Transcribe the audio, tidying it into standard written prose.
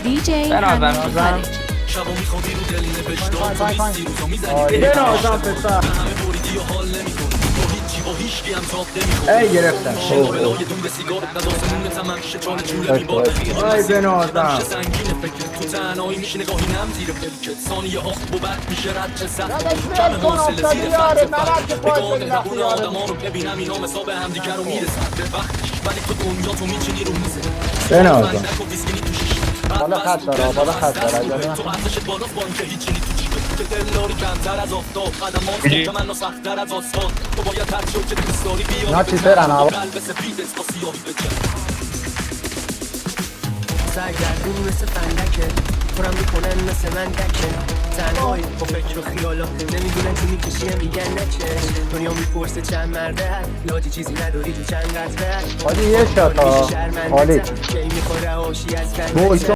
DJ بنازم شبا میخوابی رو دل نوشتار تو میستی روزا میزنی بنازم پسر همه بریدی و حال نمیکنی با هیچی با هیچکی هم تاب نمیکنی ای گرفتم بلای دود سیگارت غذا سمونه تمام شه چال جوله بیبار ای بنازم سنگینه فکر تو تنهایی میشه نگاهی نم زیر فکرت ثانیه ها و بعد میشه رد چه سخت داداش ول کن افتادی یاره نرد که پای نگاه بدی زبون وقتی یاره آدم ها رو ببینم اینا مسابه همدیگه رو میرسن به وقتش ولی تو دنیا تو میچینی رو میزه بنازم بالا خط داره بالا خط داره تو ارزشت بالاست با اینکه هیچی نی تو جیبت که دلداری کمتر از آفتاب قدمات محکمن و سخت‌تر از آسفالت تو باید هر چیو که دوست داری بیاری اینا چی برن آقا قلب سفیدت با سیاهی بچن سرگردونی مثل فندکه پرم میکنن مثل من دکه تنهایی با فکر و خیالا نمیدونن چی میکشیم میگن نچش دنیا میپرسه چند مرده لاجی چیزی نداری تو چند قطره حالی یه شاتا حالی کی میخوره هاشی از